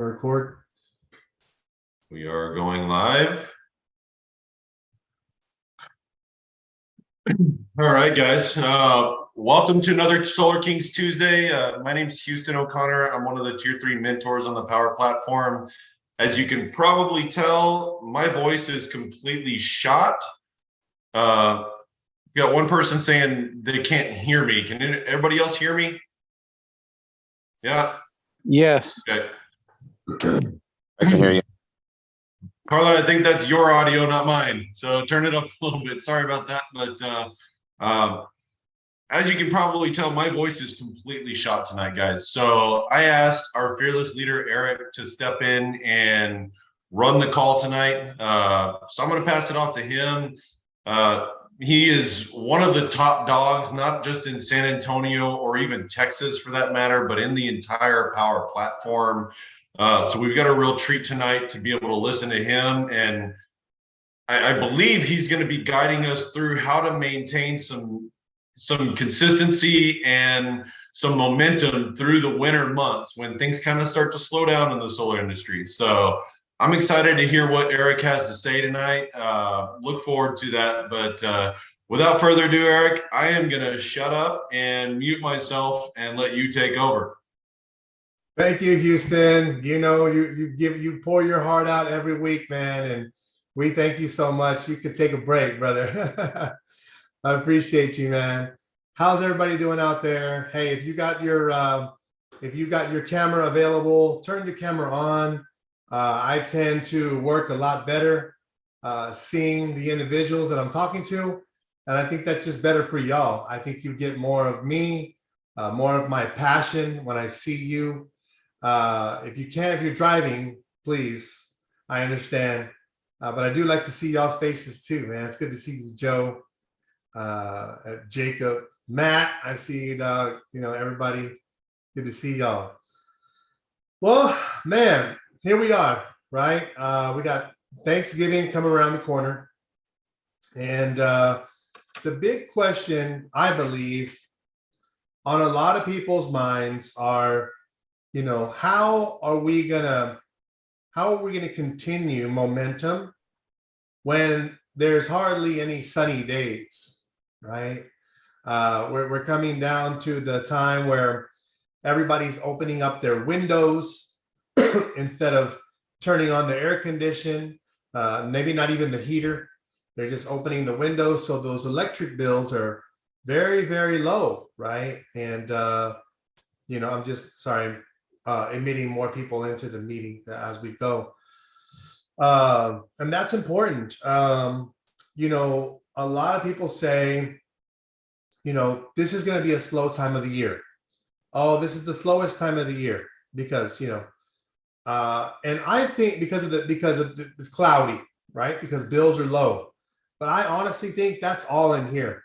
Record. We are going live. All right, guys. Welcome to another Solar Kings Tuesday. My name is Houston O'Connor. I'm one of the Tier 3 mentors on the Powur platform. As you can probably tell, my voice is completely shot. We got one person saying they can't hear me. Can everybody else hear me? Yeah. Yes. Okay. I can hear you. Carla, I think that's your audio, not mine. So turn it up a little bit. Sorry about that. But as you can probably tell, my voice is completely shot tonight, guys. So I asked our fearless leader, Eric, to step in and run the call tonight. So I'm going to pass it off to him. He is one of the top dogs, not just in San Antonio or even Texas for that matter, but in the entire Powur platform. So we've got a real treat tonight to be able to listen to him. And I believe he's going to be guiding us through how to maintain some consistency and some momentum through the winter months when things kind of start to slow down in the solar industry. So I'm excited to hear what Eric has to say tonight. Look forward to that. But without further ado, Eric, I am going to shut up and mute myself and let you take over. Thank you, Houston. You know, you pour your heart out every week, man, and we thank you so much. You could take a break, brother. I appreciate you, man. How's everybody doing out there? Hey, if you got your camera available, turn your camera on. I tend to work a lot better seeing the individuals that I'm talking to, and I think that's just better for y'all. I think you get more of me, more of my passion when I see you. If you're driving, please, I understand. But I do like to see y'all's faces too, man. It's good to see you, Joe, Jacob, Matt. I see you, dog. You know, everybody. Good to see y'all. Well, man, here we are, right? We got Thanksgiving coming around the corner. And the big question, I believe, on a lot of people's minds are, you know, how are we gonna continue momentum when there's hardly any sunny days, right? We're coming down to the time where everybody's opening up their windows instead of turning on the air condition, maybe not even the heater. They're just opening the windows, so those electric bills are very, very low, right? And you know, I'm just sorry. Admitting more people into the meeting as we go. And that's important. You know, a lot of people say, you know, this is going to be a slow time of the year. Oh, this is the slowest time of the year because, you know, and I think because it's cloudy, right? Because bills are low. But I honestly think that's all in here.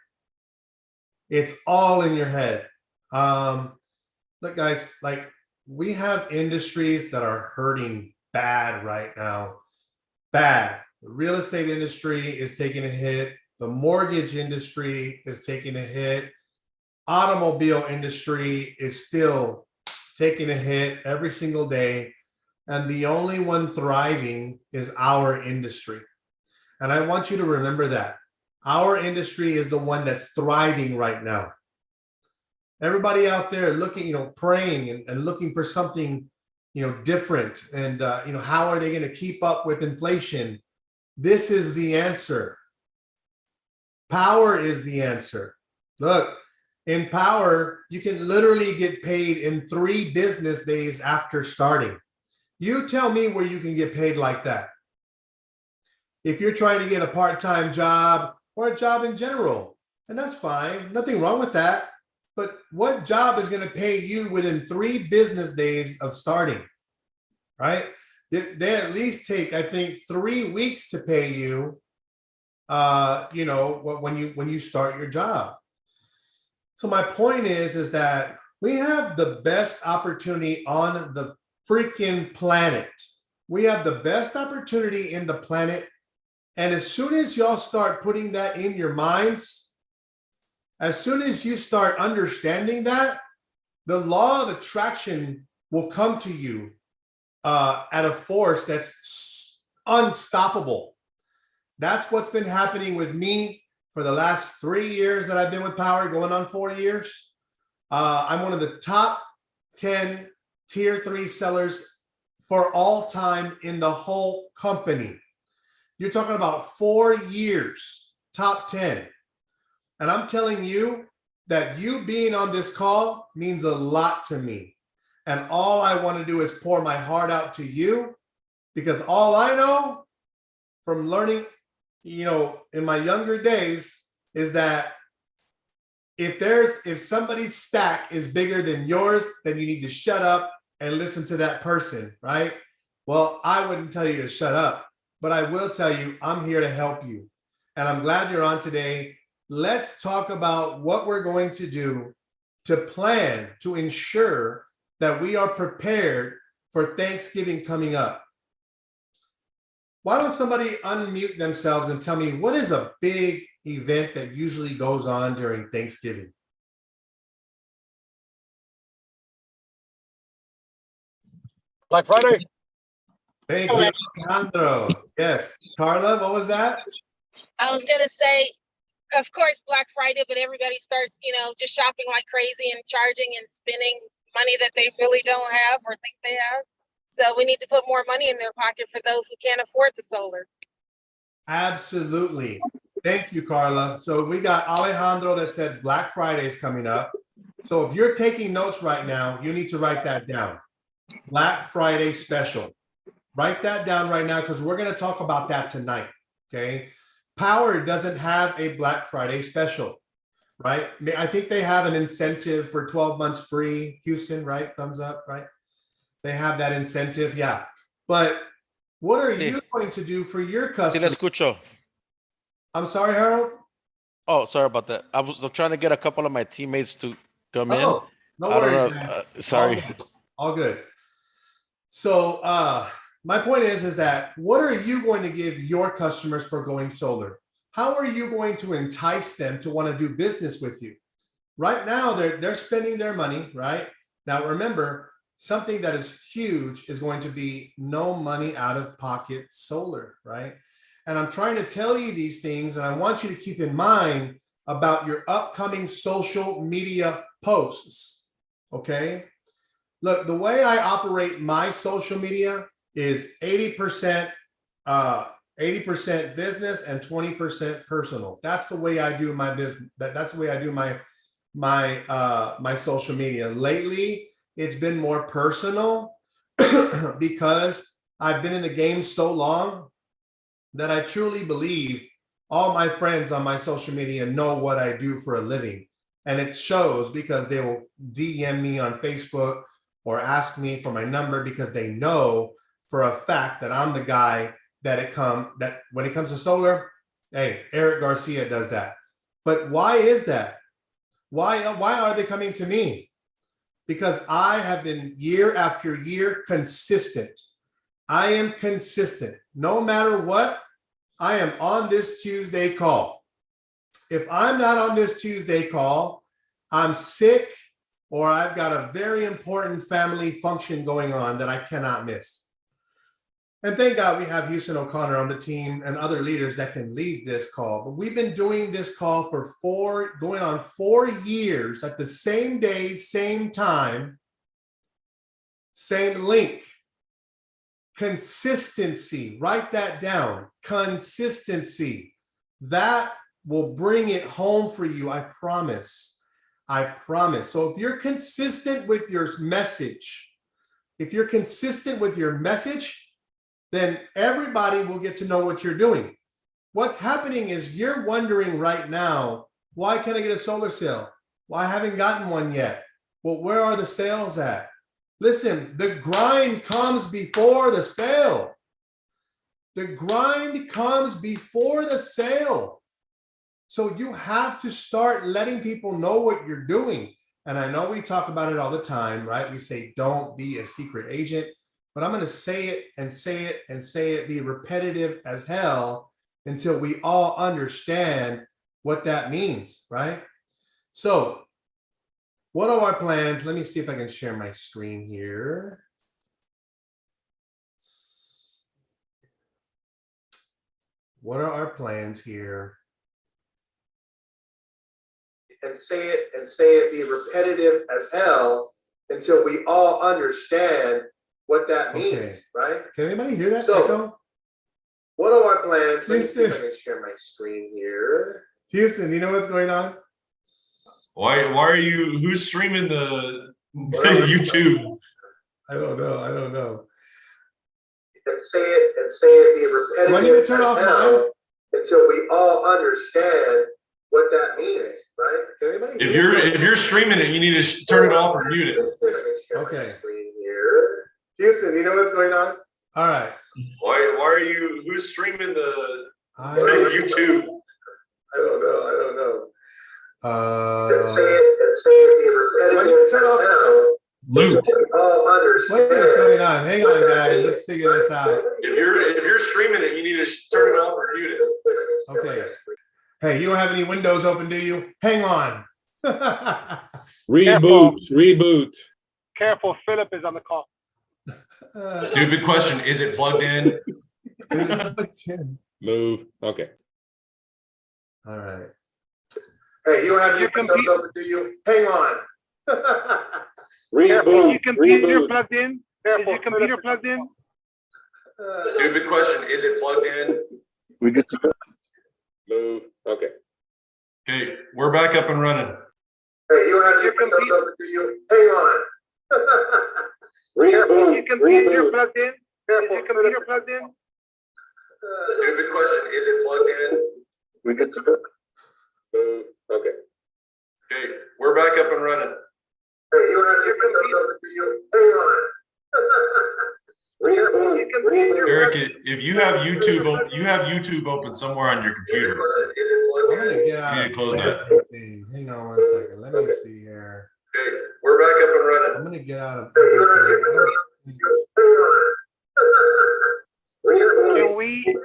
It's all in your head. Look, guys, like, we have industries that are hurting bad right now. Bad. The real estate industry is taking a hit. The mortgage industry is taking a hit. Automobile industry is still taking a hit every single day. And the only one thriving is our industry. And I want you to remember that. Our industry is the one that's thriving right now. Everybody out there looking, you know, praying and looking for something, you know, different. And, you know, how are they going to keep up with inflation? This is the answer. Powur is the answer. Look, in Powur, you can literally get paid in 3 business days after starting. You tell me where you can get paid like that. If you're trying to get a part-time job or a job in general, and that's fine, nothing wrong with that. But what job is going to pay you within 3 business days of starting, right? They at least take, I think, 3 weeks to pay you, you know, when you start your job. So my point is that we have the best opportunity on the freaking planet. We have the best opportunity in the planet. And as soon as y'all start putting that in your minds, as soon as you start understanding that, the law of attraction will come to you at a force that's unstoppable. That's what's been happening with me for the last 3 years that I've been with Powur, going on 4 years. I'm one of the top 10 tier 3 sellers for all time in the whole company. You're talking about 4 years, top 10. And I'm telling you that you being on this call means a lot to me. And all I want to do is pour my heart out to you, because all I know from learning, in my younger days is that if somebody's stack is bigger than yours, then you need to shut up and listen to that person, right? Well, I wouldn't tell you to shut up, but I will tell you, I'm here to help you. And I'm glad you're on today. Let's talk about what we're going to do to plan to ensure that we are prepared for Thanksgiving coming up. Why don't somebody unmute themselves and tell me, what is a big event that usually goes on during Thanksgiving? Black Friday. Thank you, Alejandro. Yes. Carla, what was that? I was gonna say, of course, Black Friday, but everybody starts, just shopping like crazy and charging and spending money that they really don't have or think they have. So we need to put more money in their pocket for those who can't afford the solar. Absolutely. Thank you, Carla. So we got Alejandro that said Black Friday is coming up. So if you're taking notes right now, you need to write that down. Black Friday special. Write that down right now, because we're going to talk about that tonight. Okay. Powur doesn't have a Black Friday special, right? I think they have an incentive for 12 months free. Houston, right? Thumbs up, right? They have that incentive. Yeah. But what are you going to do for your Sí, le customers? escucho. I'm sorry, Harold. Oh, sorry about that. I was trying to get a couple of my teammates to come in. Oh, no I don't worries, know. man. Sorry. All good. So my point is that what are you going to give your customers for going solar? How are you going to entice them to want to do business with you? Right now, they're spending their money, right? Now, remember, something that is huge is going to be no money out of pocket solar, right? And I'm trying to tell you these things, and I want you to keep in mind about your upcoming social media posts, okay? Look, the way I operate my social media is 80% business and 20% personal. That's the way I do my business. That's the way I do my social media. Lately, it's been more personal because I've been in the game so long that I truly believe all my friends on my social media know what I do for a living. And it shows because they will DM me on Facebook or ask me for my number, because they know for a fact that I'm the guy that when it comes to solar, hey, Eric Garcia does that. But why is that? Why are they coming to me? Because I have been year after year consistent. I am consistent. No matter what, I am on this Tuesday call. If I'm not on this Tuesday call, I'm sick, or I've got a very important family function going on that I cannot miss. And thank God we have Houston O'Connor on the team and other leaders that can lead this call. But we've been doing this call for going on 4 years at the same day, same time, same link. Consistency, write that down. Consistency. That will bring it home for you, I promise. I promise. So if you're consistent with your message, then everybody will get to know what you're doing. What's happening is you're wondering right now, why can't I get a solar sale? Well, I haven't gotten one yet. Well, where are the sales at? Listen, the grind comes before the sale. The grind comes before the sale. So you have to start letting people know what you're doing. And I know we talk about it all the time, right? We say, don't be a secret agent, but I'm going to say it and say it and say it, be repetitive as hell until we all understand what that means, right? So what are our plans? Let me see if I can share my screen here. what are our plans here? And say it be repetitive as hell until we all understand what that means, Okay. right? Can anybody hear that So- echo? What are our plans? Let me see if I Houston. can share my screen here. Houston, you know what's going on? Why are you, who's streaming the YouTube? I don't know. And say it be repetitive. Do I need to turn as off hell mine? Until we all understand what that means, right? Can anybody If hear you're, if you're streaming it, you need to turn it off or mute it. Okay. Houston, you know what's going on? All right. Why are you, who's streaming the I YouTube? I don't know. uh, Say it be repetitive. do I need to turn off mine? Luke. All understand. What is going on? Hang on, guys. Let's figure this out. If you're streaming it, you need to turn it off or mute it. Okay. Hey, you don't have any windows open, do you? Hang on. Reboot. Careful, Philip is on the call. Stupid question. Is it plugged in? Move. Okay. All right. Hey, you don't have your Your windows computer- open, do you? Hang on. Careful, is your computer plugged in? Is your computer plugged in? Stupid question. Is it plugged in? We get to go. Move. Okay. Okay, we're back up and running. Hey, you don't have your Your windows computer- open, do you? Hang on. Careful, is your computer plugged in? Is your computer plugged in? Stupid question. Is it plugged in? We get to go. Move. Okay. Okay, we're back up and running. Hey, you don't have your windows open, do you? Hang on. Careful, is your computer Eric, plugged in? if you have YouTube open somewhere on your computer. I'm gonna get out You need of to close that. everything. Hang on 1 second. Let me see here. Okay, we're back up and running. I'm gonna get out of everything.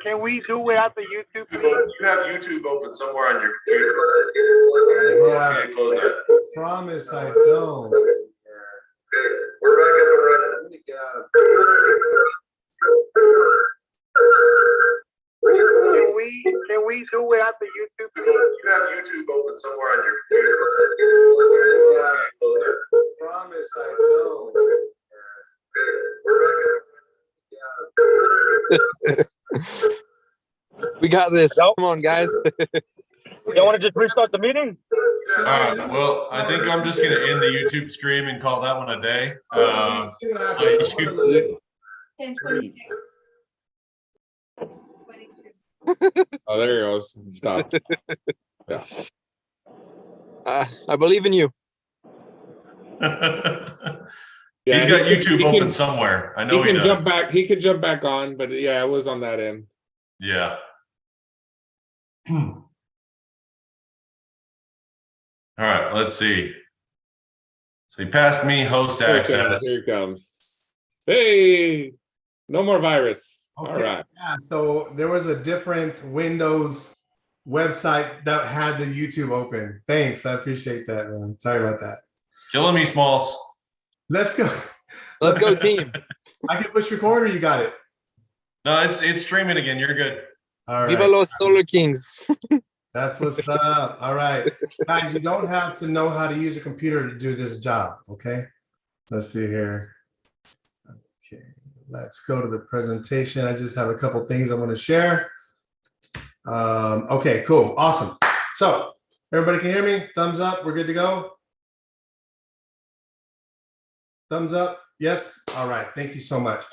Can we do without the YouTube, please? You have YouTube open somewhere on your computer. Yeah. Okay, close that. Promise I don't. Okay, we're back up and running. I'm gonna get out of Can we do without the YouTube, please? You have YouTube open somewhere on your computer. Okay, close that. promise I don't. Okay, we're back We got this. Come on, guys. Y'all want to just restart the meeting? up. All right, well, I think I'm just gonna end the YouTube stream and call that one a day. See what happens. I'm gonna leave. 10:26. 22. Oh, there it goes. Stop. Yeah. I believe in you. Yeah, He's got YouTube he open can- somewhere. I He know he can does. jump back. He can jump back on, but yeah, it was on that end. Yeah. All right, let's see. So he passed me host Here it comes. access. Here it comes. Hey, no more virus. All Okay. right. Yeah, so there was a different Windows website that had the YouTube open. Thanks. I appreciate that, man. Sorry about that. Killing me, Smalls. Let's go. Let's go, team. I can push record or you got it. No, it's streaming again. You're good. All right. Viva los Solar Kings. That's what's up. All right. Guys, you don't have to know how to use a computer to do this job. Okay. Let's see here. Okay. Let's go to the presentation. I just have a couple things I want to share. Okay, cool. Awesome. So everybody can hear me? Thumbs up. We're good to go. Thumbs up. Yes. All right. Thank you so much.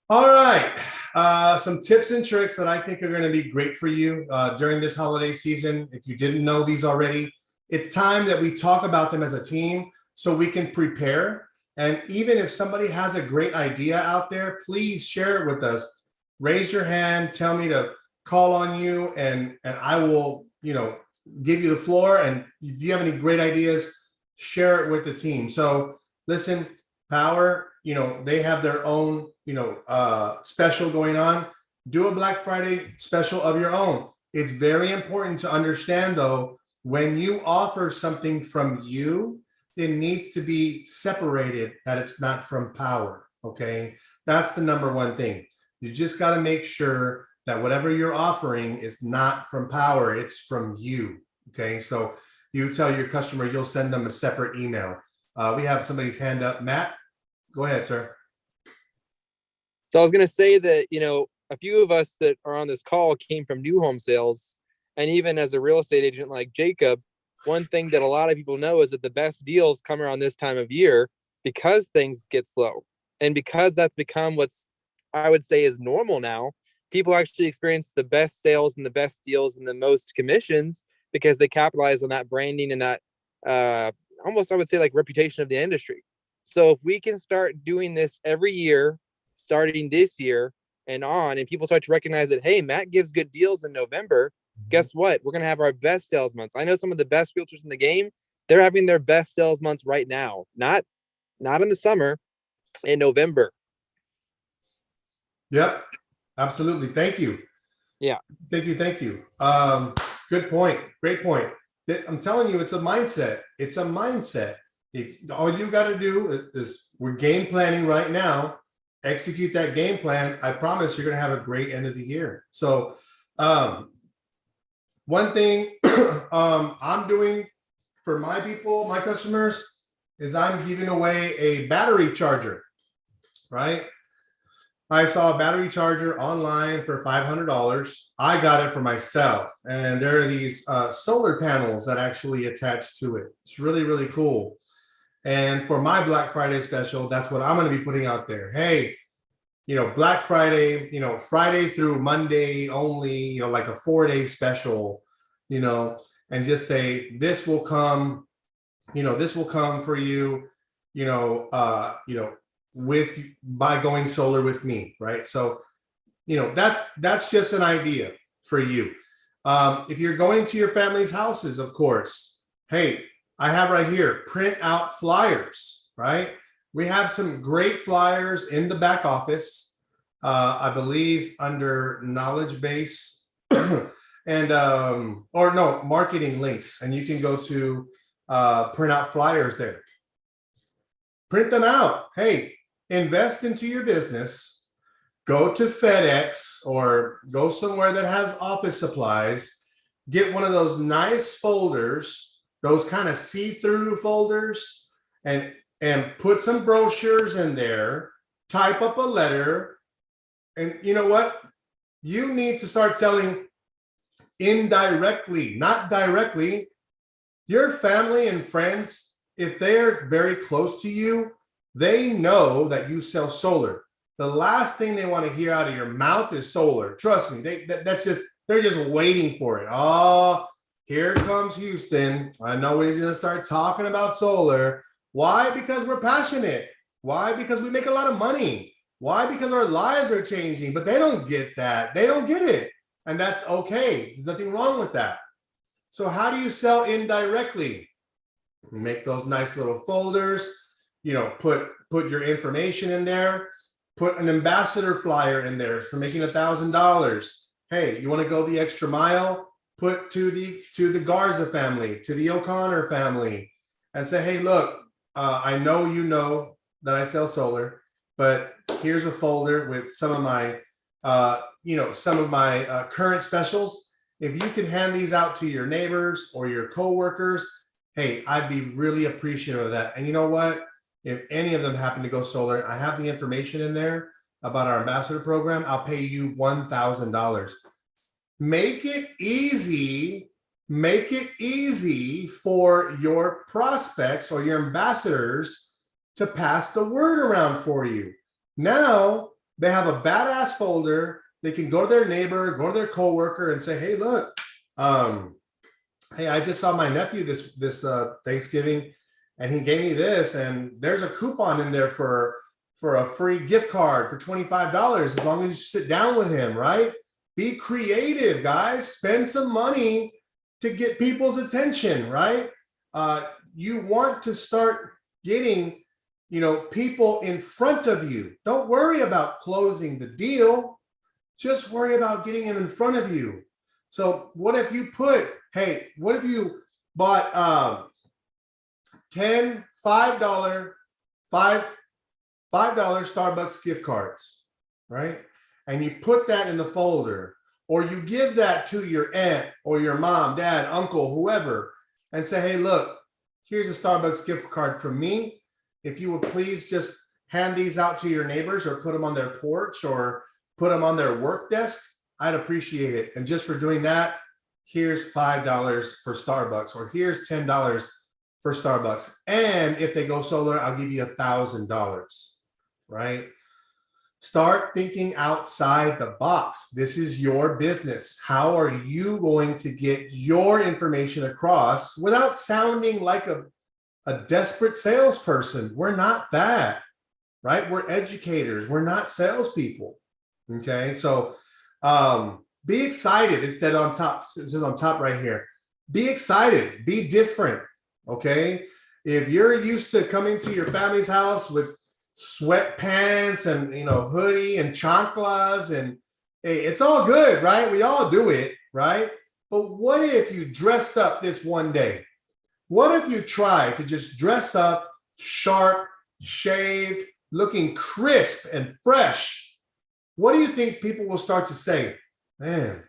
All right. Some tips and tricks that I think are going to be great for you during this holiday season. If you didn't know these already, it's time that we talk about them as a team so we can prepare. And even if somebody has a great idea out there, please share it with us. Raise your hand, tell me to call on you, and I will, give you the floor. And if you have any great ideas, share it with the team. So listen, Powur, they have their own, special going on. Do a Black Friday special of your own. It's very important to understand, though, when you offer something from you, it needs to be separated, that it's not from Powur. Okay. That's the number one thing. You just got to make sure that whatever you're offering is not from Powur, it's from you. Okay, so you tell your customer you'll send them a separate email. We have somebody's hand up. Matt, go ahead, sir. So I was going to say that, a few of us that are on this call came from new home sales. And even as a real estate agent like Jacob, one thing that a lot of people know is that the best deals come around this time of year because things get slow. And because that's become what's, I would say, is normal now, people actually experience the best sales and the best deals and the most commissions because they capitalize on that branding and that almost, I would say, like reputation of the industry. So if we can start doing this every year, starting this year and on, and people start to recognize that, hey, Matt gives good deals in November, guess what? We're going to have our best sales months. I know some of the best realtors in the game, they're having their best sales months right now, not in the summer, in November. Yep, absolutely. Thank you. Yeah. Thank you. Good point. Great point. I'm telling you, it's a mindset. It's a mindset. If all you got to do is we're game planning right now, execute that game plan, I promise you're going to have a great end of the year. So one thing I'm doing for my people, my customers, is I'm giving away a battery charger, right? I saw a battery charger online for $500. I got it for myself. And there are these solar panels that actually attach to it. It's really, really cool. And for my Black Friday special, that's what I'm going to be putting out there. Hey, Black Friday, Friday through Monday only, like a 4-day special, and just say, this will come for you, by going solar with me, right? So, that's just an idea for you. If you're going to your family's houses, of course, hey, I have right here, print out flyers, right? We have some great flyers in the back office, I believe under knowledge base and, marketing links. And you can go to print out flyers there. Print them out. Hey, invest into your business. Go to FedEx or go somewhere that has office supplies. Get one of those nice folders, those kind of see-through folders, and put some brochures in there, type up a letter. And you know what? You need to start selling indirectly, not directly. Your family and friends, if they're very close to you, they know that you sell solar. The last thing they want to hear out of your mouth is solar. Trust me, they're just waiting for it. Oh, here comes Houston. I know he's going to start talking about solar. Why? Because we're passionate. Why? Because we make a lot of money. Why? Because our lives are changing, but they don't get that. They don't get it. And that's okay. There's nothing wrong with that. So how do you sell indirectly? Make those nice little folders, put your information in there, put an ambassador flyer in there for making $1,000. Hey, you want to go the extra mile? Put to the Garza family, to the O'Connor family, and say, hey, look, I know you know that I sell solar, but here's a folder with some of my current specials. If you could hand these out to your neighbors or your coworkers, hey, I'd be really appreciative of that. And you know what? If any of them happen to go solar, I have the information in there about our ambassador program. I'll pay you $1,000. Make it easy. Make it easy for your prospects or your ambassadors to pass the word around for you. Now they have a badass folder. They can go to their neighbor, go to their coworker and say, hey, look, hey, I just saw my nephew this Thanksgiving and he gave me this, and there's a coupon in there for a free gift card for $25 as long as you sit down with him, right? Be creative, guys. Spend some money to get people's attention, right? You want to start getting, people in front of you. Don't worry about closing the deal. Just worry about getting them in front of you. So what if you what if you bought 10 $5 Starbucks gift cards, right? and you put that in the folder, or you give that to your aunt or your mom, dad, uncle, whoever, and say, hey, look, here's a Starbucks gift card from me. If you would please just hand these out to your neighbors or put them on their porch or put them on their work desk, I'd appreciate it. And just for doing that, here's $5 for Starbucks, or here's $10 for Starbucks. And if they go solar, I'll give you $1,000, right? Start thinking outside the box. This is your business. How are you going to get your information across without sounding like a desperate salesperson? We're not that, right? We're educators. We're not salespeople. Okay, so be excited. It said on top. It says on top right here. Be excited. Be different. Okay, if you're used to coming to your family's house with sweatpants and hoodie and chanclas, and hey, it's all good, right? We all do it, right? But what if you dressed up this one day? What if you tried to just dress up sharp, shaved, looking crisp and fresh? What do you think people will start to say? Man,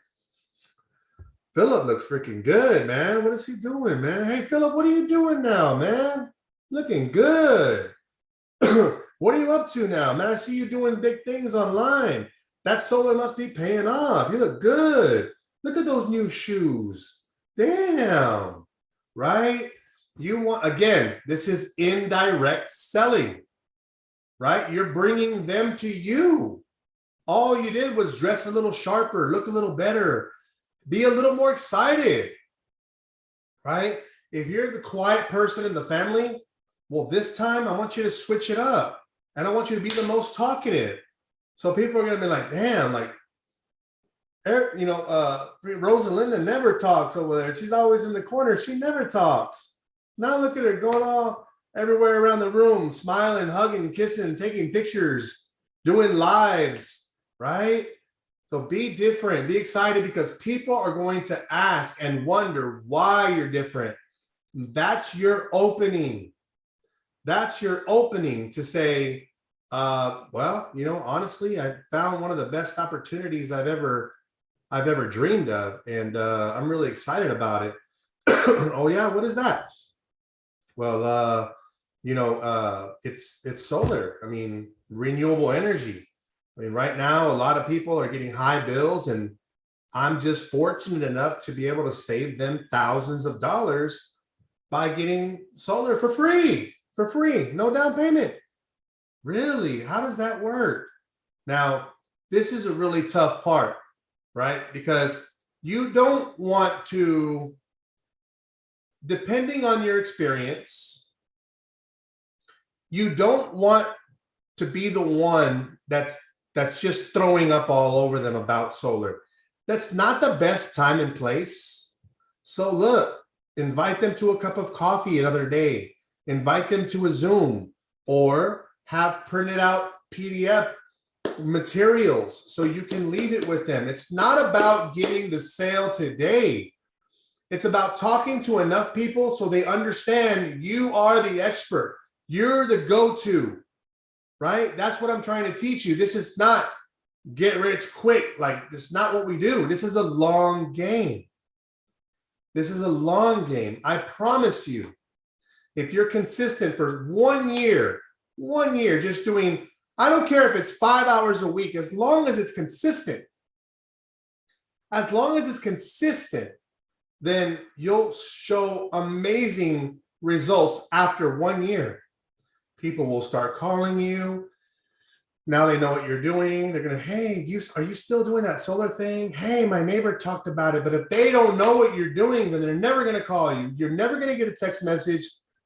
Philip looks freaking good, man. What is he doing, man? Hey, Philip, what are you doing now, man? Looking good. What are you up to now, man? I see you doing big things online. That solar must be paying off. You look good. Look at those new shoes. Damn, right? You want, again, this is indirect selling, right? You're bringing them to you. All you did was dress a little sharper, look a little better, be a little more excited, right? If you're the quiet person in the family, well, this time I want you to switch it up. And I want you to be the most talkative. So people are going to be like, damn, like, Rosalinda never talks over there. She's always in the corner. She never talks. Now look at her going all everywhere around the room, smiling, hugging, kissing, taking pictures, doing lives, right? So be different, be excited, because people are going to ask and wonder why you're different. That's your opening. That's your opening to say, well, honestly, I found one of the best opportunities I've ever dreamed of, and I'm really excited about it. Oh yeah, what is that? Well, it's solar. I mean, renewable energy. I mean, right now, a lot of people are getting high bills, and I'm just fortunate enough to be able to save them thousands of dollars by getting solar for free, no down payment. Really? How does that work? Now, this is a really tough part, right? Because you don't want to, depending on your experience, you don't want to be the one that's just throwing up all over them about solar. That's not the best time and place. So look, invite them to a cup of coffee another day. Invite them to a Zoom, or have printed out PDF materials so you can leave it with them. It's not about getting the sale today. It's about talking to enough people so they understand you are the expert. You're the go-to, right? That's what I'm trying to teach you. This is not get rich quick. Like, this is not what we do. This is a long game. This is a long game. I promise you, if you're consistent for 1 year, just doing, I don't care if it's 5 hours a week, as long as it's consistent. As long as it's consistent, then you'll show amazing results after 1 year. People will start calling you. Now they know what you're doing. They're going to, hey, are you still doing that solar thing? Hey, my neighbor talked about it. But if they don't know what you're doing, then they're never going to call you. You're never going to get a text message.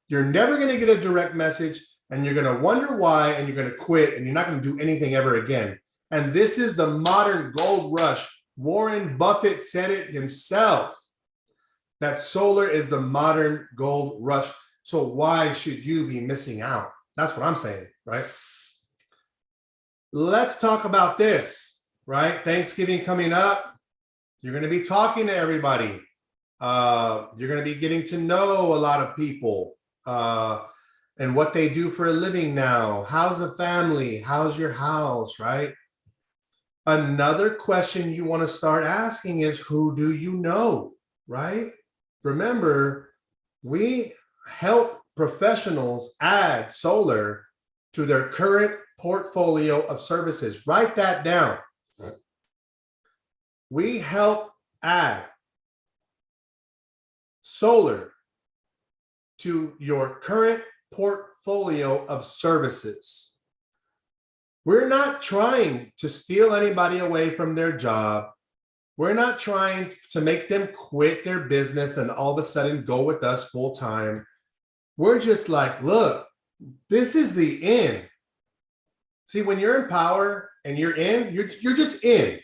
You're never going to get a direct message. And you're going to wonder why, and you're going to quit, and you're not going to do anything ever again. And this is the modern gold rush. Warren Buffett said it himself, that solar is the modern gold rush. So why should you be missing out? That's what I'm saying, right? Let's talk about this, right? Thanksgiving coming up. You're going to be talking to everybody. You're going to be getting to know a lot of people and what they do for a living now. How's the family? How's your house, right? Another question you want to start asking is, who do you know, right? Remember, we help professionals add solar to their current portfolio of services. Write that down. We help add solar to your current portfolio of services. We're not trying to steal anybody away from their job. We're not trying to make them quit their business and all of a sudden go with us full time. We're just like, look, this is the end. See, when you're in power and you're in, you're just in.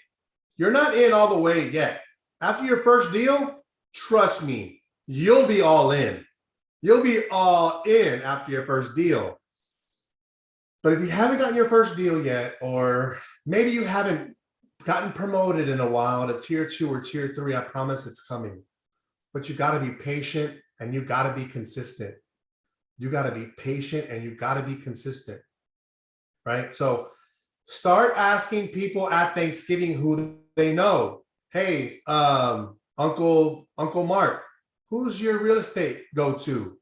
You're not in all the way yet. After your first deal, trust me, you'll be all in. You'll be all in after your first deal. But if you haven't gotten your first deal yet, or maybe you haven't gotten promoted in a while to tier 2 or tier 3, I promise it's coming. But you got to be patient and you got to be consistent. You got to be patient and you got to be consistent, right? So start asking people at Thanksgiving who they know. Hey, Uncle Mark, who's your real estate go-to?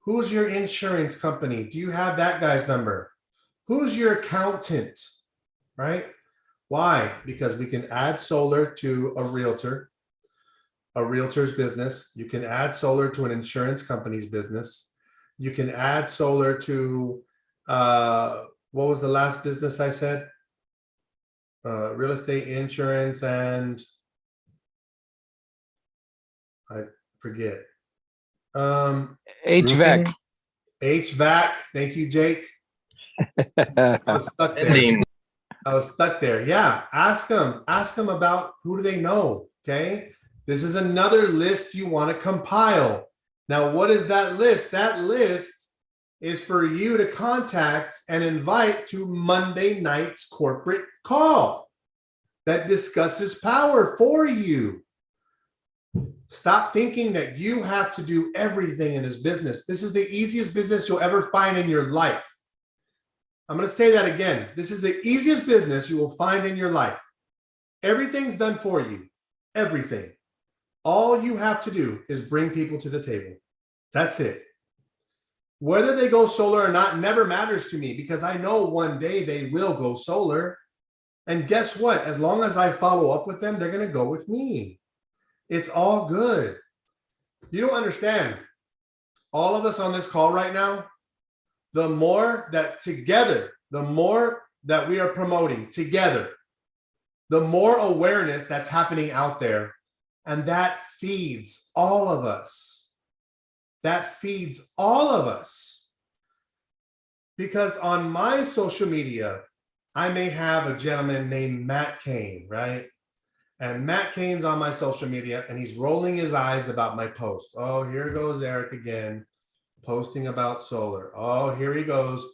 Who's your insurance company? Do you have that guy's number? Who's your accountant, right? Why? Because we can add solar to a realtor's business. You can add solar to an insurance company's business. You can add solar to, what was the last business I said? Real estate, insurance, and I forget. HVAC. HVAC. Thank you, Jake. I was stuck there. I was stuck there. Yeah. Ask them about who do they know. Okay. This is another list you want to compile. Now, what is that list? That list is for you to contact and invite to Monday night's corporate call that discusses power for you. Stop thinking that you have to do everything in this business. This is the easiest business you'll ever find in your life. I'm going to say that again. This is the easiest business you will find in your life. Everything's done for you. Everything. All you have to do is bring people to the table. That's it. Whether they go solar or not never matters to me, because I know one day they will go solar. And guess what? As long as I follow up with them, they're going to go with me. It's all good. You don't understand. All of us on this call right now, the more that together, the more that we are promoting together, the more awareness that's happening out there. And that feeds all of us. That feeds all of us. Because on my social media, I may have a gentleman named Matt Kane, right? And Matt Kane's on my social media and he's rolling his eyes about my post. Oh, here goes Eric again, posting about solar. Oh, here he goes,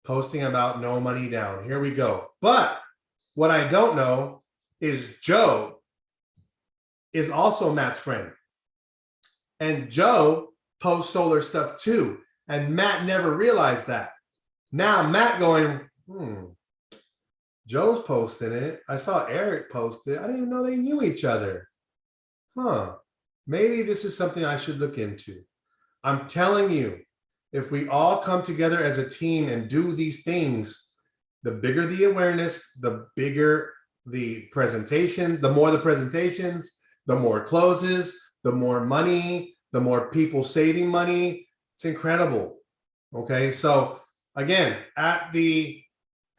posting about no money down. Here we go. But what I don't know is Joe is also Matt's friend. And Joe posts solar stuff too. And Matt never realized that. Now Matt going, Joe's posting it. I saw Eric post it. I didn't even know they knew each other. Maybe this is something I should look into. I'm telling you, if we all come together as a team and do these things, the bigger the awareness, the bigger the presentation, the more the presentations, the more closes, the more money, the more people saving money. It's incredible. Okay. So again, at the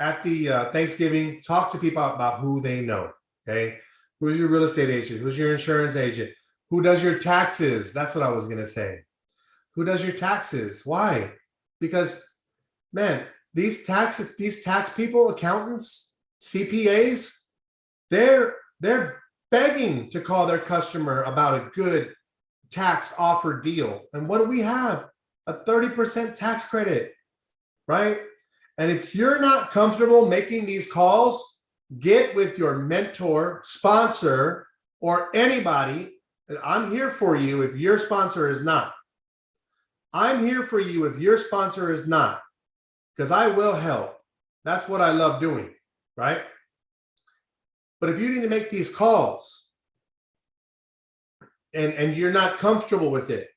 Thanksgiving, talk to people about who they know. Okay. Who's your real estate agent? Who's your insurance agent? Who does your taxes? That's what I was going to say. Who does your taxes? Why? Because, man, these tax people, accountants, CPAs, they're begging to call their customer about a good tax offer deal. And what do we have? A 30% tax credit, right? And if you're not comfortable making these calls, get with your mentor, sponsor, or anybody. I'm here for you if your sponsor is not. I'm here for you if your sponsor is not, because I will help. That's what I love doing, right? But if you need to make these calls and you're not comfortable with it,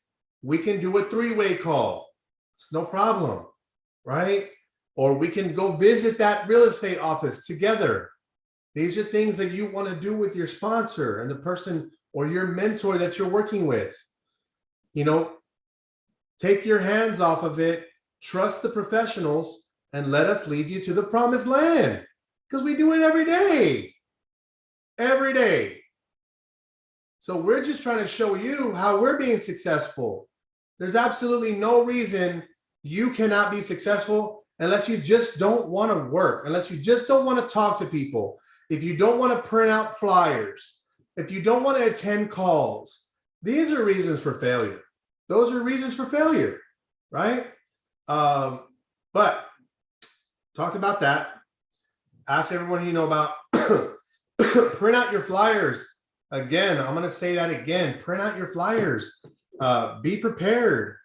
we can do a 3-way call. It's no problem, right? Or we can go visit that real estate office together. These are things that you want to do with your sponsor and the person or your mentor that you're working with. You know, take your hands off of it, trust the professionals, and let us lead you to the promised land, because we do it every day. Every day. So we're just trying to show you how we're being successful. There's absolutely no reason you cannot be successful unless you just don't want to work, unless you just don't want to talk to people, if you don't want to print out flyers, if you don't want to attend calls. These are reasons for failure. Those are reasons for failure, right? But talked about that. Ask everyone you know about. Print out your flyers. Again, I'm going to say that again. Print out your flyers. Be prepared.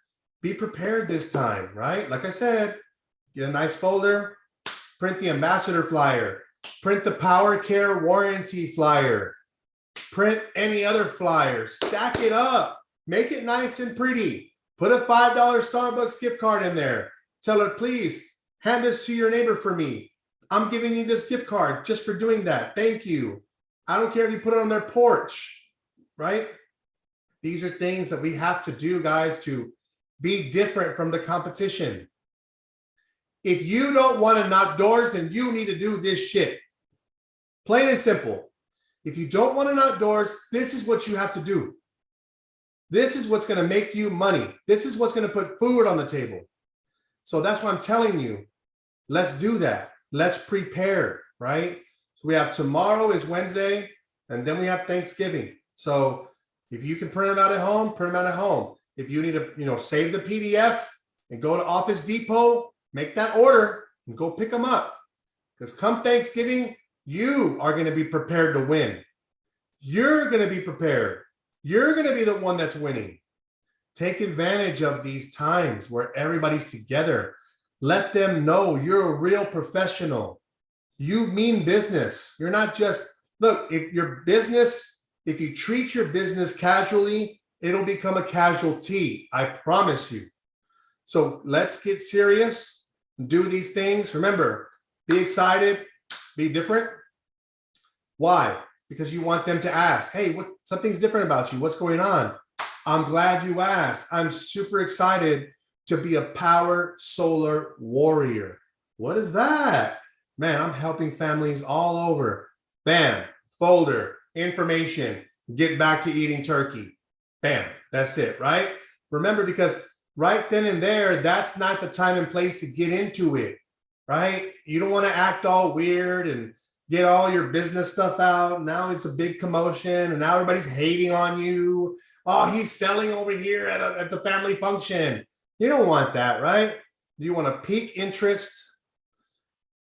Be prepared this time, right? Like I said, get a nice folder. Print the ambassador flyer. Print the Powur Tier warranty flyer. Print any other flyer. Stack it up. Make it nice and pretty. Put a $5 Starbucks gift card in there. Tell her, please hand this to your neighbor for me. I'm giving you this gift card just for doing that. Thank you. I don't care if you put it on their porch, right? These are things that we have to do, guys, to be different from the competition. If you don't want to knock doors, then you need to do this shit. Plain and simple. If you don't want to knock doors, this is what you have to do. This is what's going to make you money. This is what's going to put food on the table. So that's why I'm telling you, let's do that. Let's prepare, right? So we have tomorrow is Wednesday, and then we have Thanksgiving. So if you can print them out at home, print them out at home. If you need to, save the PDF and go to Office Depot, make that order and go pick them up. Because come Thanksgiving, you are going to be prepared to win. You're going to be prepared. You're going to be the one that's winning. Take advantage of these times where everybody's together. Let them know you're a real professional. You mean business. You're not just, look, if you treat your business casually, it'll become a casualty. I promise you. So let's get serious and do these things. Remember, be excited, be different. Why? Because you want them to ask, hey, something's different about you. What's going on? I'm glad you asked. I'm super excited to be a Powur Solar Warrior. What is that? Man, I'm helping families all over. Bam, folder, information, get back to eating turkey. Bam, that's it, right? Remember, because right then and there, that's not the time and place to get into it, right? You don't want to act all weird and get all your business stuff out. Now it's a big commotion and now everybody's hating on you. Oh, he's selling over here at the family function. You don't want that, right? You want to pique interest.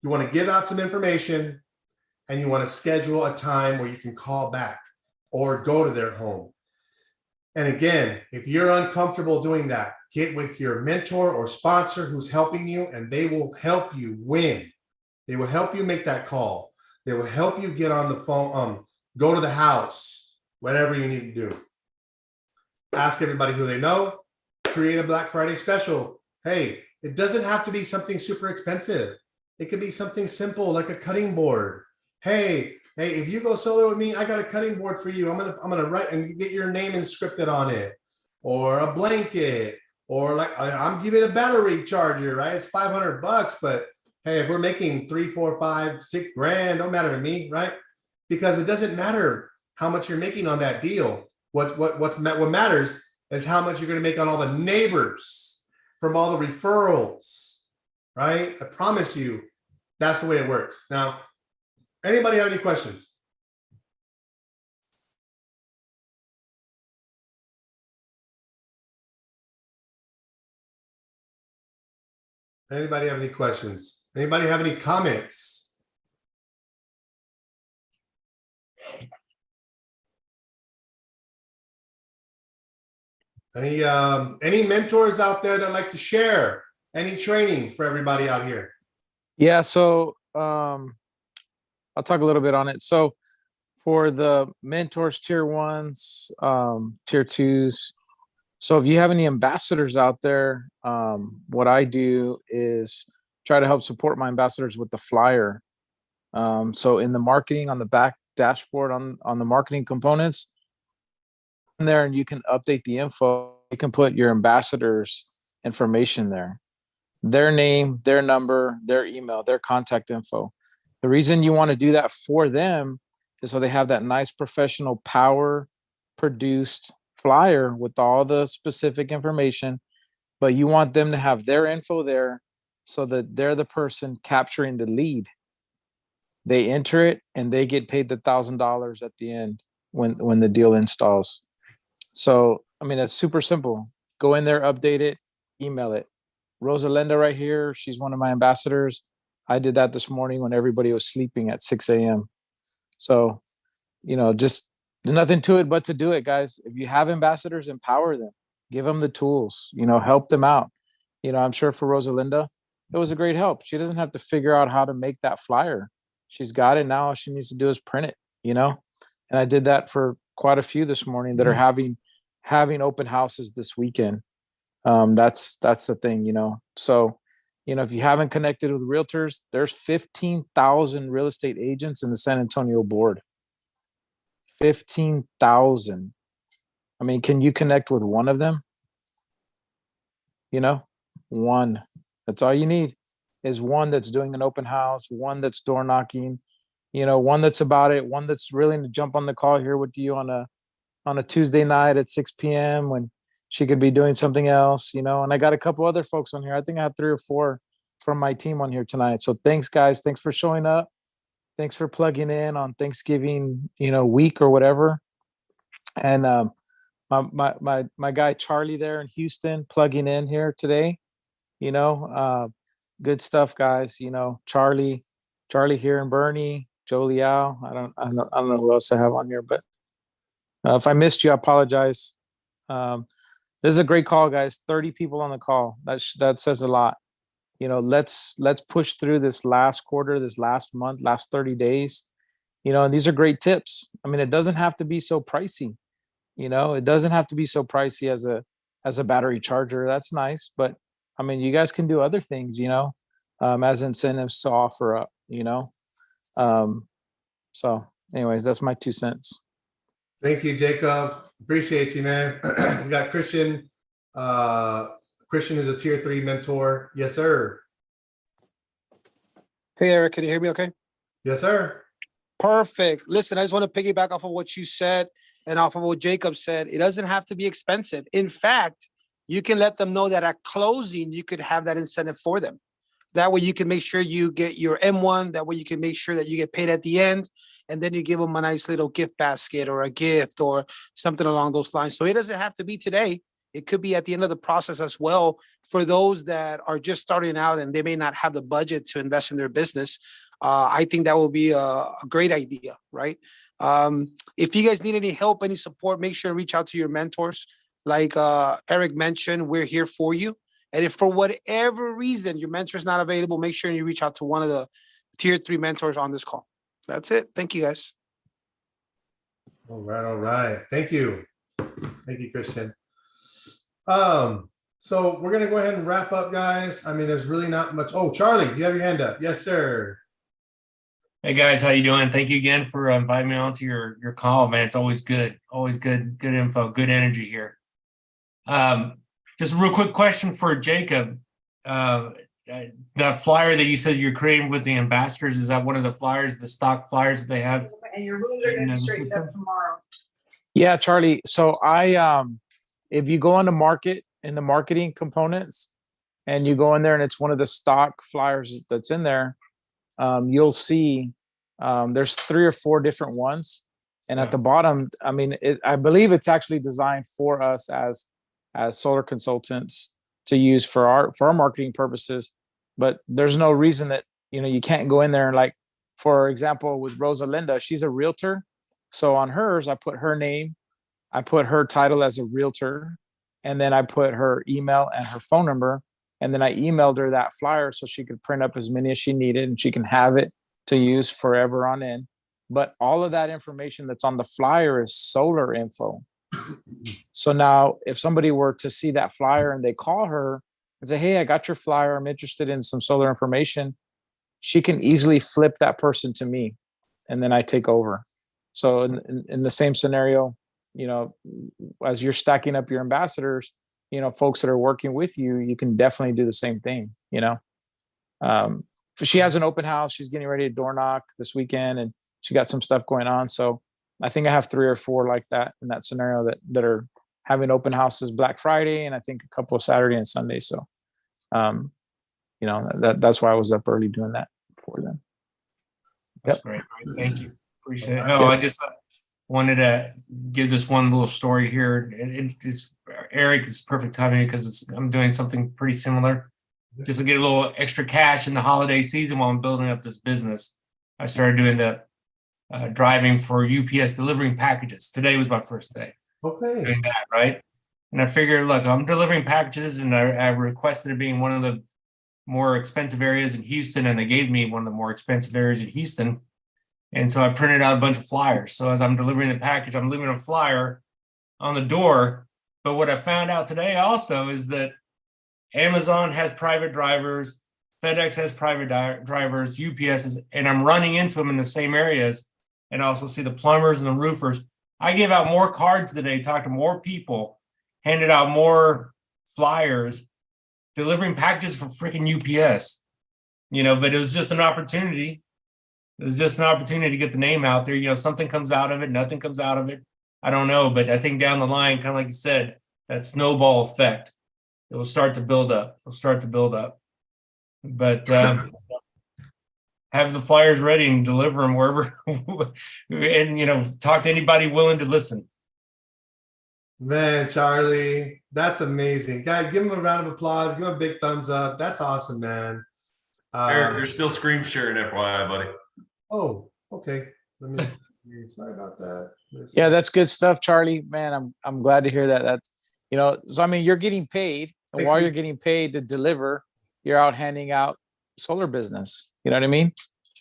You want to give out some information, and you want to schedule a time where you can call back or go to their home. And again, if you're uncomfortable doing that, get with your mentor or sponsor who's helping you, and they will help you win. They will help you make that call. They will help you get on the phone, go to the house, whatever you need to do. Ask everybody who they know, create a Black Friday special. Hey, it doesn't have to be something super expensive. It could be something simple like a cutting board. Hey, if you go solar with me, I got a cutting board for you. I'm gonna write and get your name inscripted on it, or a blanket, or like I'm giving a battery charger, right? It's $500, but hey, if we're making 3, 4, 5, 6 grand, don't matter to me, right? Because it doesn't matter how much you're making on that deal. What matters is how much you're going to make on all the neighbors from all the referrals, right? I promise you, that's the way it works. Now, anybody have any questions? Anybody have any questions? Anybody have any comments? Any mentors out there that like to share any training for everybody out here? Yeah, so I'll talk a little bit on it. So for the mentors tier ones, tier twos. So if you have any ambassadors out there, what I do is try to help support my ambassadors with the flyer. So in the marketing on the back dashboard on the marketing components in there, and you can update the info. You can put your ambassadors information there, their name, their number, their email, their contact info. The reason you want to do that for them is so they have that nice professional Powur produced flyer with all the specific information, but you want them to have their info there so that they're the person capturing the lead. They enter it and they get paid the $1,000 at the end when the deal installs. So, I mean, that's super simple. Go in there, update it, email it. Rosalinda right here, she's one of my ambassadors. I did that this morning when everybody was sleeping at 6 a.m. So, just there's nothing to it but to do it, guys. If you have ambassadors, empower them, give them the tools, help them out. I'm sure for Rosalinda, it was a great help. She doesn't have to figure out how to make that flyer. She's got it now. All she needs to do is print it, and I did that for quite a few this morning that are having open houses this weekend. That's the thing, So, if you haven't connected with realtors, there's 15,000 real estate agents in the San Antonio board. 15,000. I mean, can you connect with one of them? One. That's all you need is one that's doing an open house, one that's door knocking, one that's about it, one that's willing to jump on the call here with you on a Tuesday night at 6 p.m. when she could be doing something else, and I got a couple other folks on here. I think I have 3 or 4 from my team on here tonight. So thanks, guys. Thanks for showing up. Thanks for plugging in on Thanksgiving, week or whatever. And my guy Charlie there in Houston plugging in here today. Good stuff, guys. Charlie here and Bernie, Joe Liao. I don't know who else I have on here, but if I missed you, I apologize. This is a great call, guys. 30 people on the call. That says a lot. Let's push through this last quarter, this last month, last 30 days. And these are great tips. I mean, it doesn't have to be so pricey. It doesn't have to be so pricey as a battery charger. That's nice, but I mean, you guys can do other things, as incentives to offer up. So, anyways, that's my 2 cents. Thank you, Jacob. Appreciate you, man. We got Christian. Christian is a tier 3 mentor. Yes, sir. Hey, Eric, can you hear me okay? Yes, sir. Perfect. Listen, I just want to piggyback off of what you said and off of what Jacob said. It doesn't have to be expensive. In fact, you can let them know that at closing, you could have that incentive for them. That way you can make sure you get your M1. That way you can make sure that you get paid at the end. And then you give them a nice little gift basket or a gift or something along those lines. So it doesn't have to be today. It could be at the end of the process as well for those that are just starting out and they may not have the budget to invest in their business. I think that will be a great idea, right? If you guys need any help, any support, make sure to reach out to your mentors. Like Eric mentioned, we're here for you. And if for whatever reason your mentor is not available, make sure you reach out to one of the tier 3 mentors on this call. That's it. Thank you, guys. All right. All right. Thank you. Thank you, Christian. So we're going to go ahead and wrap up, guys. I mean, there's really not much. Oh, Charlie, you have your hand up. Yes, sir. Hey guys, how you doing? Thank you again for inviting me onto your call, man. It's always good info, good energy here. Just a real quick question for Jacob. That flyer that you said you're creating with the ambassadors, is that one of the flyers, the stock flyers that they have? And your rooms are gonna be straightened up tomorrow. Yeah, Charlie. So if you go on the market in the marketing components and you go in there and it's one of the stock flyers that's in there, you'll see there's 3 or 4 different ones. And at the bottom, I mean, I believe it's actually designed for us as solar consultants to use for our marketing purposes. But there's no reason that, you can't go in there and, like, for example, with Rosalinda, she's a realtor. So on hers, I put her name, I put her title as a realtor, and then I put her email and her phone number. And then I emailed her that flyer so she could print up as many as she needed and she can have it to use forever on end. but all of that information that's on the flyer is solar info. So now if somebody were to see that flyer and they call her and say, hey, I got your flyer, I'm interested in some solar information, she can easily flip that person to me, and then I take over. So in the same scenario, you know, as you're stacking up your ambassadors, you know, folks that are working with you, you can definitely do the same thing, you know. She has an open house. She's getting ready to door knock this weekend, and she got some stuff going on. So I think I have 3 or 4 like that in that scenario that are having open houses Black Friday, and I think a couple of Saturday and Sunday. So, you know, that's why I was up early doing that for them. That's great. Thank you. Appreciate it. Oh, I just wanted to give this one little story here. It's Eric, it's perfect timing because I'm doing something pretty similar. Just to get a little extra cash in the holiday season while I'm building up this business. I started doing the driving for UPS, delivering packages. Today was my first day Okay. doing that, right? And I figured, look, I'm delivering packages, and I requested it being one of the more expensive areas in Houston, and they gave me one of the more expensive areas in Houston. And so I printed out a bunch of flyers. So as I'm delivering the package, I'm leaving a flyer on the door. But what I found out today also is that Amazon has private drivers, FedEx has private drivers, UPS is, and I'm running into them in the same areas. And I also see the plumbers and the roofers. I gave out more cards today, talked to more people, handed out more flyers, delivering packages for freaking UPS, you know, but it was just an opportunity. It was just an opportunity to get the name out there. You know, something comes out of it, nothing comes out of it. I don't know, but I think down the line, kind of like you said, that snowball effect, it will start to build up. It'll start to build up. But have the flyers ready and deliver them wherever, and, you know, talk to anybody willing to listen. Man, Charlie, that's amazing. Guy, give him a round of applause. Give him a big thumbs up. That's awesome, man. Eric, you're still screen sharing, FYI, buddy. Oh, okay. Let me. Sorry about that. Yeah, that's good stuff, Charlie. Man, I'm glad to hear that. That's, you know, so I mean, you're getting paid, and Thank while you. you're getting paid to deliver, you're out handing out solar business. You know what I mean?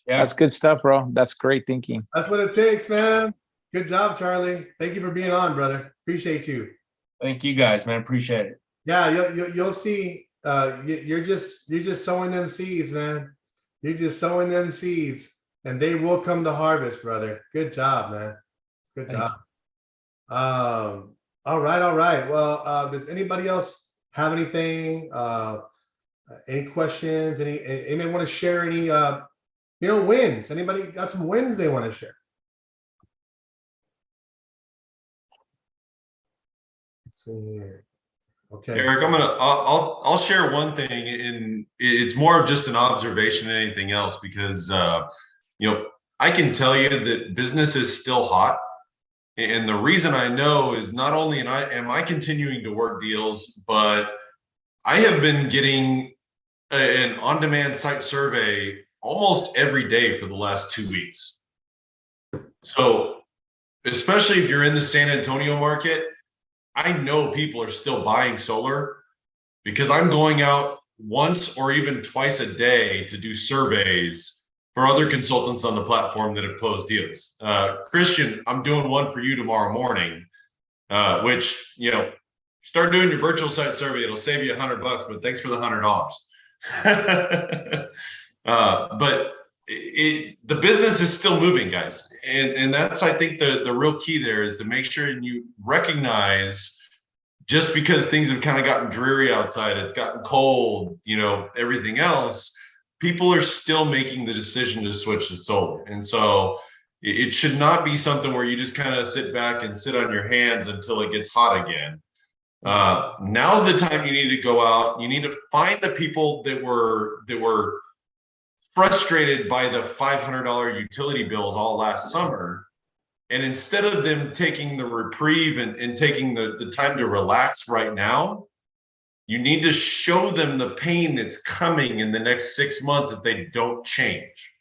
Yeah, That's good stuff, bro. That's great thinking. That's what it takes, man. Good job, Charlie. Thank you for being on, brother. Appreciate you. thank you guys, man. Appreciate it. Yeah, you'll see. You're just sowing them seeds, man. You're just sowing them seeds, and they will come to harvest, brother. Good job, man. Good Thank job. All right. Well, does anybody else have anything? Any questions? Anybody want to share any wins? Anybody got some wins they want to share? Let's see here. Okay. Eric, I'll share one thing, and it's more of just an observation than anything else, because you know, I can tell you that business is still hot, and the reason I know is not only am I continuing to work deals, but I have been getting an on-demand site survey almost every day for the last 2 weeks. So, especially if you're in the San Antonio market, I know people are still buying solar because I'm going out once or even twice a day to do surveys for other consultants on the platform that have closed deals. Christian, I'm doing one for you tomorrow morning, which, you know, start doing your virtual site survey. It'll save you $100, but thanks for the $100. But the business is still moving, guys. And that's, I think, the real key there is to make sure you recognize, just because things have kind of gotten dreary outside, it's gotten cold, you know, everything else, people are still making the decision to switch to solar. And so it should not be something where you just kind of sit back and sit on your hands until it gets hot again. Now's the time you need to go out. You need to find the people that were frustrated by the $500 utility bills all last summer. And instead of them taking the reprieve and taking the time to relax right now, you need to show them the pain that's coming in the next 6 months if they don't change.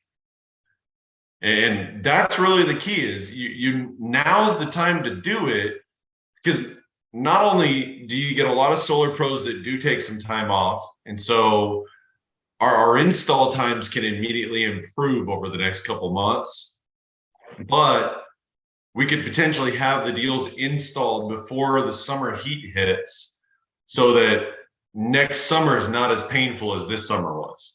And that's really the key, is you now's the time to do it, because not only do you get a lot of solar pros that do take some time off, and so our install times can immediately improve over the next couple months. but we could potentially have the deals installed before the summer heat hits so that next summer is not as painful as this summer was.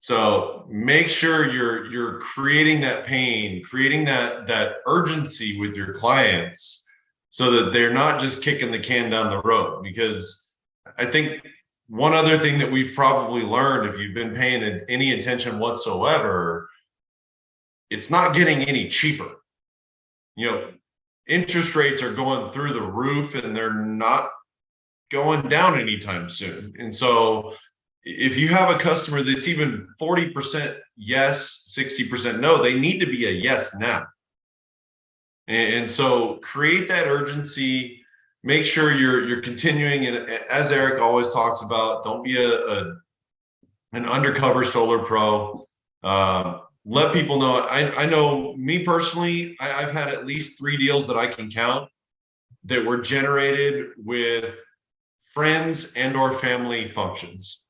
So make sure you're creating that pain, creating that urgency with your clients so that they're not just kicking the can down the road. Because I think one other thing that we've probably learned, if you've been paying any attention whatsoever, it's not getting any cheaper. You know, interest rates are going through the roof and they're not going down anytime soon. And so if you have a customer that's even 40% yes, 60% no, they need to be a yes now. And so create that urgency, make sure you're continuing. And as Eric always talks about, don't be an undercover solar pro. Let people know. I know me personally, I've had at least 3 deals that I can count that were generated with friends and or family functions.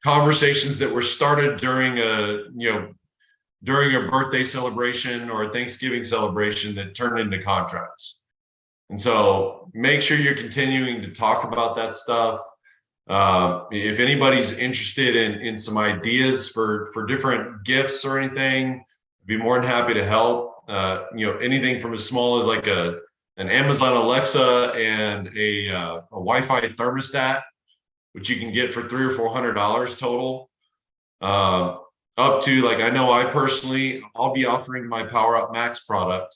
Conversations that were started during a birthday celebration or a Thanksgiving celebration that turned into contracts. And so make sure you're continuing to talk about that stuff. If anybody's interested in some ideas for different gifts or anything, I'd be more than happy to help. Anything from as small as like an Amazon Alexa and a Wi-Fi thermostat, which you can get for $300 or $400 total, up to, like, I know I'll be offering my Power Up Max product,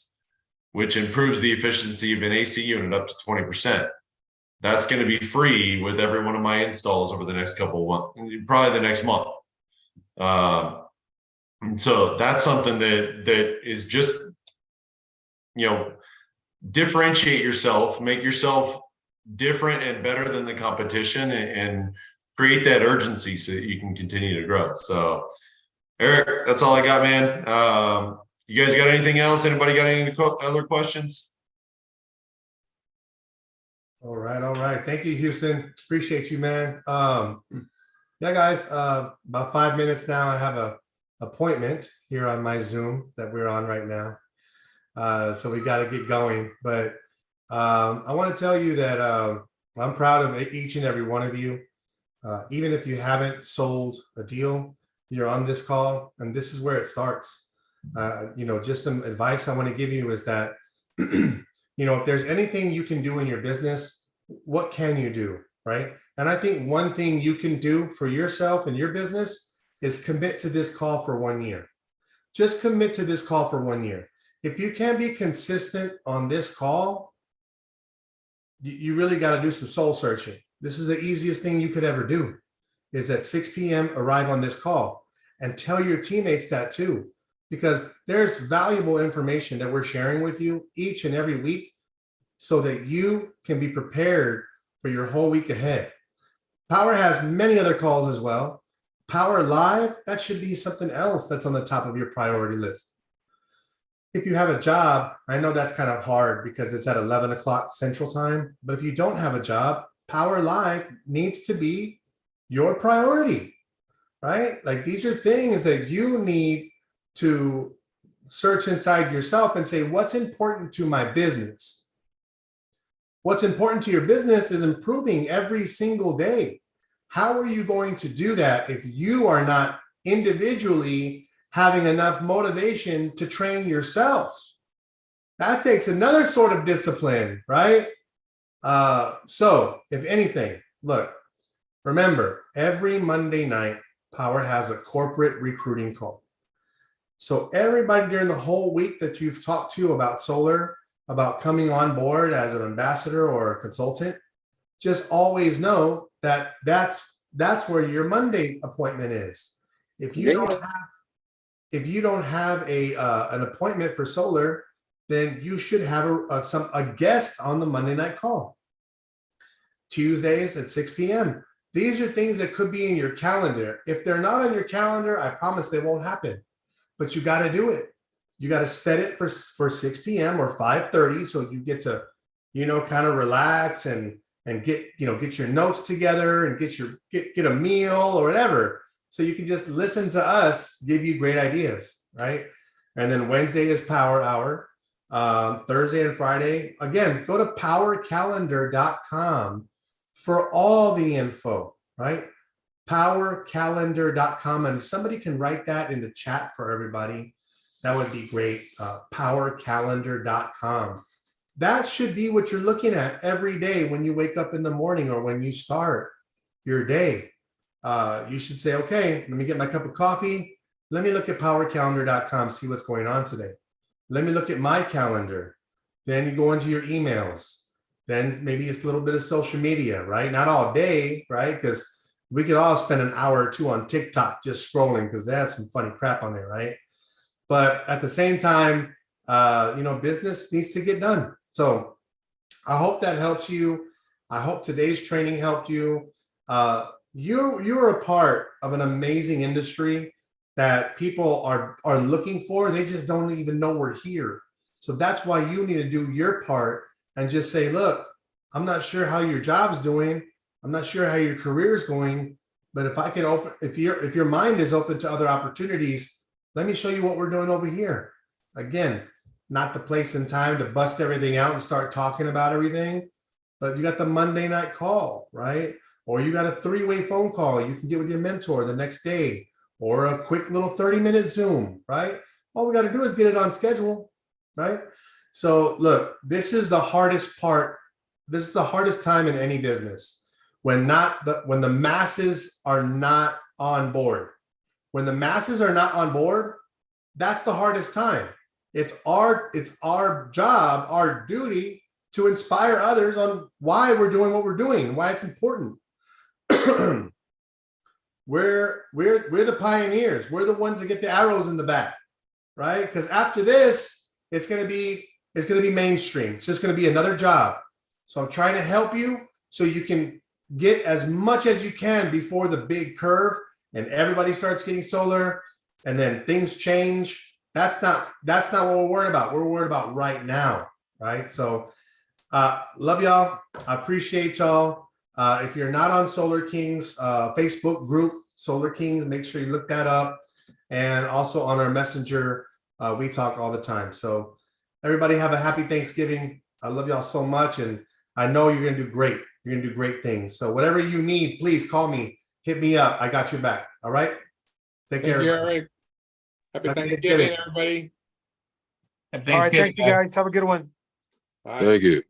which improves the efficiency of an AC unit up to 20%. That's going to be free with every one of my installs over the next couple of months, probably the next month. And so that's something that is just, differentiate yourself, make yourself different and better than the competition, and create that urgency so that you can continue to grow. So Eric, that's all I got, man. You guys got anything else? Anybody got any other questions? All right. Thank you, Houston. Appreciate you, man. Yeah, guys, about 5 minutes now. I have a appointment here on my Zoom that we're on right now. So we got to get going. But I want to tell you that I'm proud of each and every one of you. Even if you haven't sold a deal, you're on this call, and this is where it starts. Just some advice I want to give you is that, if there's anything you can do in your business, what can you do, right? And I think one thing you can do for yourself and your business is commit to this call for 1 year. Just commit to this call for 1 year. If you can be consistent on this call, you really got to do some soul searching. This is the easiest thing you could ever do, is at 6 p.m. arrive on this call and tell your teammates that too, because there's valuable information that we're sharing with you each and every week so that you can be prepared for your whole week ahead. Power has many other calls as well. Power Live, that should be something else that's on the top of your priority list. If you have a job, I know that's kind of hard because it's at 11 o'clock Central Time, but if you don't have a job, Power Live needs to be your priority, right? Like, these are things that you need to search inside yourself and say, what's important to my business? What's important to your business is improving every single day. How are you going to do that if you are not individually having enough motivation to train yourself? That takes another sort of discipline, right? So if anything, look, remember, every Monday night, Power has a corporate recruiting call. So everybody during the whole week that you've talked to about solar, about coming on board as an ambassador or a consultant, just always know that that's where your Monday appointment is. If you don't have an appointment for solar, then you should have a guest on the Monday night call. Tuesdays at 6 p.m. These are things that could be in your calendar. If they're not on your calendar, I promise they won't happen. But you got to do it. You got to set it for 6 p.m. or 5:30, so you get to, kind of relax and get your notes together and get a meal or whatever, so you can just listen to us give you great ideas. right? And then Wednesday is Power Hour. Thursday and Friday, again, go to powercalendar.com for all the info, right? Powercalendar.com. And if somebody can write that in the chat for everybody, that would be great. Powercalendar.com. That should be what you're looking at every day when you wake up in the morning or when you start your day. You should say, okay, let me get my cup of coffee. Let me look at powercalendar.com, see what's going on today. Let me look at my calendar. Then you go into your emails. Then maybe it's a little bit of social media, right? Not all day, right? Because we could all spend an hour or two on TikTok just scrolling because they have some funny crap on there, right? But at the same time, business needs to get done. So I hope that helps you. I hope today's training helped you. You're a part of an amazing industry that people are looking for. They just don't even know we're here. So that's why you need to do your part and just say, look, I'm not sure how your job's doing. I'm not sure how your career is going, but if I can open, if your mind is open to other opportunities, let me show you what we're doing over here. Again, not the place and time to bust everything out and start talking about everything, but you got the Monday night call, right? Or you got a 3-way phone call you can get with your mentor the next day, or a quick little 30-minute Zoom, right? All we got to do is get it on schedule, right? So look, this is the hardest part. This is the hardest time in any business when the masses are not on board. When the masses are not on board, that's the hardest time. It's our job, our duty to inspire others on why we're doing what we're doing, why it's important. We're the pioneers. We're the ones that get the arrows in the back, right? Because after this, it's gonna be mainstream. It's just gonna be another job. So I'm trying to help you so you can get as much as you can before the big curve and everybody starts getting solar, and then things change. That's not what we're worried about. We're worried about right now, right? So love y'all. I appreciate y'all. If you're not on Solar Kings Facebook group, Solar Kings, make sure you look that up. And also on our Messenger, we talk all the time. So everybody have a happy Thanksgiving. I love y'all so much. And I know you're going to do great. You're going to do great things. So whatever you need, please call me, hit me up. I got your back. All right. Take care. Thank you, everybody. Eric. Happy Happy Thanksgiving, Thanksgiving. everybody. Happy All right, Thanksgiving, thanks you guys. Have a good one. Bye. Thank you.